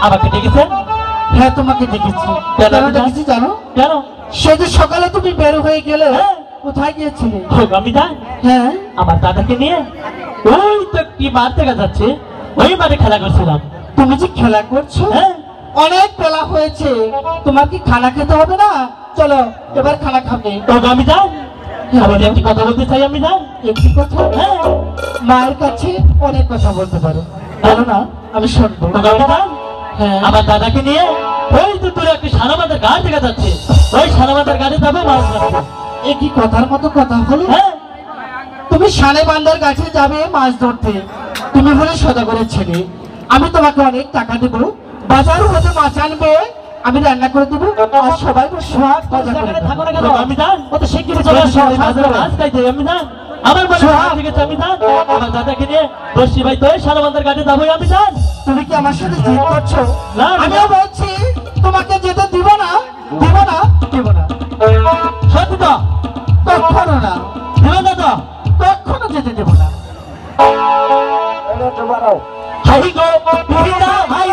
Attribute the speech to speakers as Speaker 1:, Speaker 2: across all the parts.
Speaker 1: আমাকে ডেকেছেন?
Speaker 2: হ্যাঁ তোমাকে দেখেছি। কেন দেখেছি জানো?
Speaker 1: কেন?
Speaker 2: সেদিন সকালে তুমি বের হয়ে গেলে কোথায় গিয়েছিলে?
Speaker 1: আমি জান,
Speaker 2: হ্যাঁ
Speaker 1: আমার দাদাকে নিয়ে ওই তো কি মাঠ দেখা যাচ্ছে, ওই মাঠে খেলা করছিলাম।
Speaker 2: তুমি যে খেলা করছো,
Speaker 1: হ্যাঁ
Speaker 2: অনেক বেলা হয়েছে, তোমার কি খানা খেতে হবে না? চলো এবার খানা খাবে।
Speaker 1: আমি জান, আমি একটি কথা বলতে চাই। আমি জান
Speaker 2: একটি কথা?
Speaker 1: হ্যাঁ,
Speaker 2: মায়ের কাছে অনেক কথা বলতে পারো, বলো না, আমি শুনবো।
Speaker 1: আমি জান,
Speaker 2: হ্যাঁ
Speaker 1: আমার দাদাকে নিয়ে ওই তো দূরে একটি সারাবাজার গাছ দেখা যাচ্ছে, ওই সারাবাজার গাছে যাবে মাছ ধরতে।
Speaker 2: এ কি কথার মতো কথা হলো?
Speaker 1: হ্যাঁ,
Speaker 2: তুমি সানে বান্দার গাছে যাবে মাছ ধরতে, তুমি বলে সদাগরের ছেলে, আমি তোমাকে অনেক টাকা দেবো, বাজার হতে মাছ আনবে, আমি রান্না করে দেবো, আর সবাই সোহাগ বাজার করে দেবো।
Speaker 1: থাকো না কেন? আমি জান অত শিগগিরই চলে আসো বাজারে মাছ খাইতে। আমি জান আমার বাড়ি ঠিক আছে। আমি জান আমার দাদাকে নিয়ে বসি ভাই তো ওই সারাবাজার গাছে যাবো। আমি জান
Speaker 2: তুমি কি আমার সাথে জিদ করছো?
Speaker 1: না,
Speaker 2: আমিও বলছি তোমাকে যেতে দিব না, দিব না, দিব না,
Speaker 1: সত্যি তো?
Speaker 2: কখনো না,
Speaker 1: দিবেন না তো?
Speaker 2: কখনো যেতে দেব না।
Speaker 1: হাই গো বিনা ভাই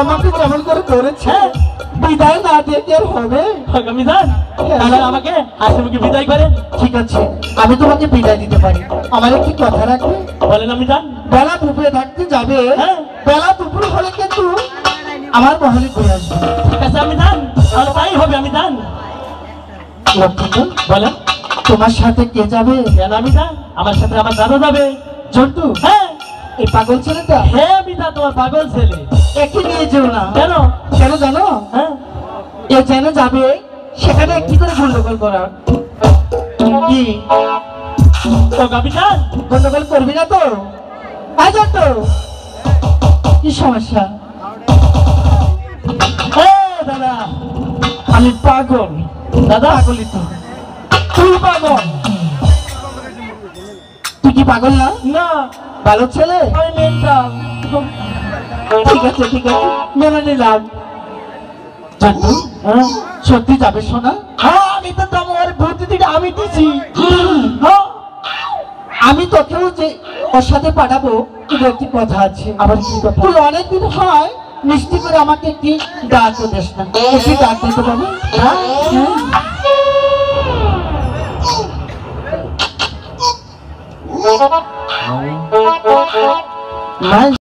Speaker 2: আমাকে যেমন করে করেছে, বিদায় না দিয়ে কি আর হবে?
Speaker 1: আমি জান তাহলে আমাকে হাসি মুখে বিদায় করেন।
Speaker 2: ঠিক আছে, আমি তোমাকে বিদায় দিতে পারি, আমার একটি কথা রাখবে?
Speaker 1: বলেন। আমি জান
Speaker 2: বেলা দুপুরে থাকতে যাবে, বেলা দুপুর হলে কিন্তু আমার মহলে ঘুরে আসবে।
Speaker 1: ঠিক আছে আমি জান, তাহলে তাই হবে। আমি জান বলেন
Speaker 2: তোমার সাথে কে যাবে?
Speaker 1: কেন? আমি জান আমার সাথে আমার দাদা যাবে।
Speaker 2: জন্টু?
Speaker 1: হ্যাঁ।
Speaker 2: এই পাগল ছেলেটা?
Speaker 1: হ্যাঁ আমি জান তোমার পাগল ছেলে।
Speaker 2: একে নিয়ে যেও না।
Speaker 1: কেন?
Speaker 2: কেন জানো?
Speaker 1: হ্যাঁ,
Speaker 2: এ যেন যাবে সেখানে একটি করে গন্ডগোল করার। কি
Speaker 1: আমি জান
Speaker 2: গন্ডগোল করবি না তো? আয় জন্টু, কি সমস্যা?
Speaker 1: দাদা
Speaker 2: আমি পাগল।
Speaker 1: দাদা
Speaker 2: পাগলই তো। তুই পাগল? তুই কি পাগল না?
Speaker 1: না,
Speaker 2: ভালো ছেলে।
Speaker 1: আমি মেন্টাল।
Speaker 2: ঠিক আছে, ঠিক আছে, মেনে নিলাম। জন্টু, সত্যি যাবে শোনা?
Speaker 1: হ্যাঁ, আমি তো তোমার বুদ্ধিটা আমি দিছি।
Speaker 2: আমি তোকেও যে ওর সাথে পাঠাবো, কিন্তু একটি কথা আছে।
Speaker 1: আবার কি কথা?
Speaker 2: তুই অনেকদিন হয় মিষ্টি করে আমাকে একটি ডাক দিস না, একটি ডাক দিতে পারবো? মাছ